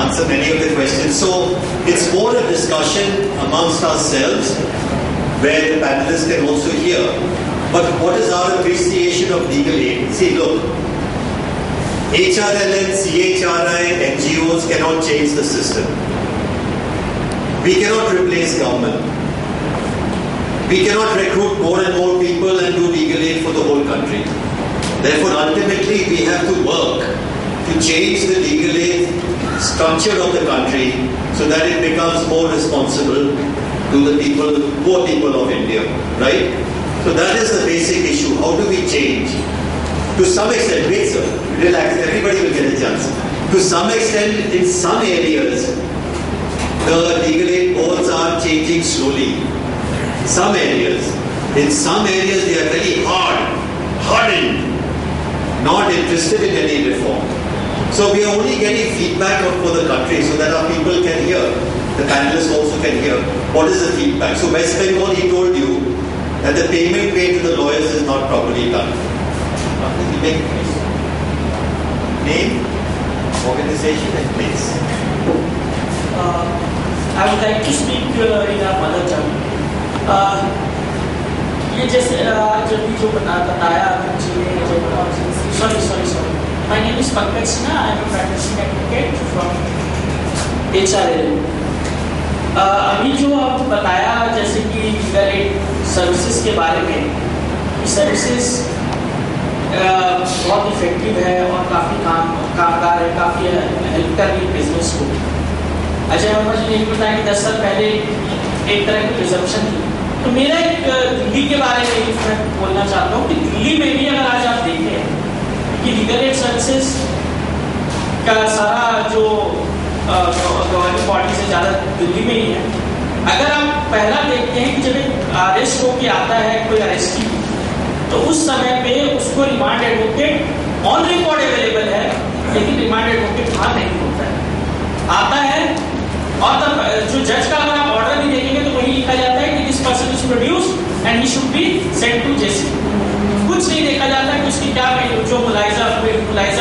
answer many of the questions. So it's more a discussion amongst ourselves where the panelists can also hear. But what is our appreciation of legal aid? See, look, HRLN, CHRI, NGOs cannot change the system. We cannot replace government. We cannot recruit more and more people and do legal aid for the whole country. Therefore, ultimately, we have to work to change the legal aid structure of the country so that it becomes more responsible to the people, poor people of India, right? So that is the basic issue. How do we change? To some extent, wait sir, relax, everybody will get a chance. To some extent, in some areas, the legal aid boards are changing slowly. Some areas. In some areas, they are very hardened, not interested in any reform. So we are only getting feedback for the country so that our people can hear. The panelists also can hear. What is the feedback? So West Bengal, he told you that the payment paid to the lawyers is not properly done. Name, organization and place. I would like to speak in our mother tongue. ये जैसे जब भी जो बताया sorry. My name is Pankaj Sinha. I am a practicing advocate from HRL. अभी जो आप बताया जैसे कि लीगल एड सर्विसेज के बारे में, सर्विसेज बहुत इफेक्टिव है और काफ़ी कामगार है, काफ़ी हेल्प कर रही है बिजनेस को। अजय वर्मा जी ने ये बताया कि 10 साल पहले एक तरह की प्रिजम्पशन थी। तो मेरा एक दिल्ली के बारे में मैं बोलना चाहता हूँ कि दिल्ली में भी अगर आज आप देखें कि लीगल एड सर्विसेज का सारा जो गवर्निंग बॉडी से ज़्यादा दिल्ली में ही है। अगर आप पहला देखते हैं कि जब एक अरेस्ट होके आता है कोई अरेस्टी, तो उस समय पे उसको remand advocate on record available है, लेकिन रिमांड एडवोकेट वहाँ नहीं होता है, आता है और तब जो जज का अगर आप ऑर्डर भी देखेंगे तो वही लिखा जाता है कि this person is produced and he should be sent to JC. कुछ नहीं देखा जाता कि उसकी क्या जो मुलाइजा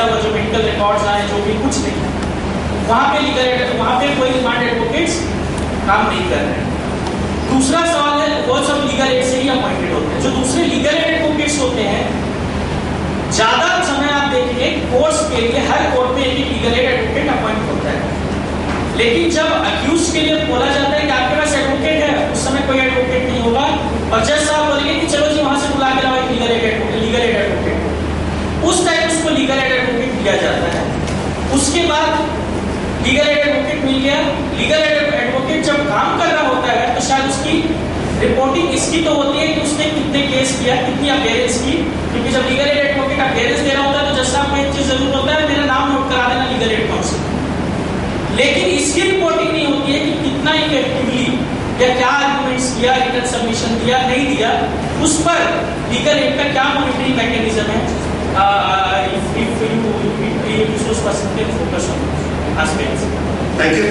और जो मेडिकल रिकॉर्ड्स आए, जो भी कुछ नहीं। वहाँ पे कोई रिमांड एडवोकेट्स काम नहीं कर रहे हैं। दूसरा सवाल है, वो सब लीगल एड से ही अपॉइंटेड होते हैं। जो दूसरे लीगल एड एडवोकेट्स होते हैं, ज्यादा समय आप देखेंगे कोर्स के लिए हर कोर्ट में एक लीगल एड एडवोकेट अपॉइंट होता है, लेकिन जब अक्यूज के लिए बोला जाता है कि आपके पास एडवोकेट है, उस समय कोई एडवोकेट नहीं होगा और जज साहब बोलेंगे कि चलो जी वहां से बुला के लाओ एक लीगल एड एडवोकेट। उस टाइम उसको लीगल एड एडवोकेट दिया जाता है। उसके बाद लीगल एड एडवोकेट मिल गया। लीगल एड एडवोकेट जब काम कर रहा होता है तो शायद उसकी रिपोर्टिंग इसकी तो होती है कि उसने कितने केस किया, कितनी अपेयरेंस की, क्योंकि जब लीगल एड एडवोकेट अपेयरेंस दे रहा होता है तो जज साहब को एक चीज जरूर होता है, मेरा नाम नोट करा देना लीगल एड काउंसिल। लेकिन इसकी रिपोर्टिंग नहीं होती है कि कितना इफेक्टिवली या क्या आर्गुमेंट्स किया, रिटन सबमिशन दिया, नहीं दिया, उस पर लीगल एड का क्या मॉनिटरिंग मैकेनिज्म है। If you, those person can focus on aspects. Thank you.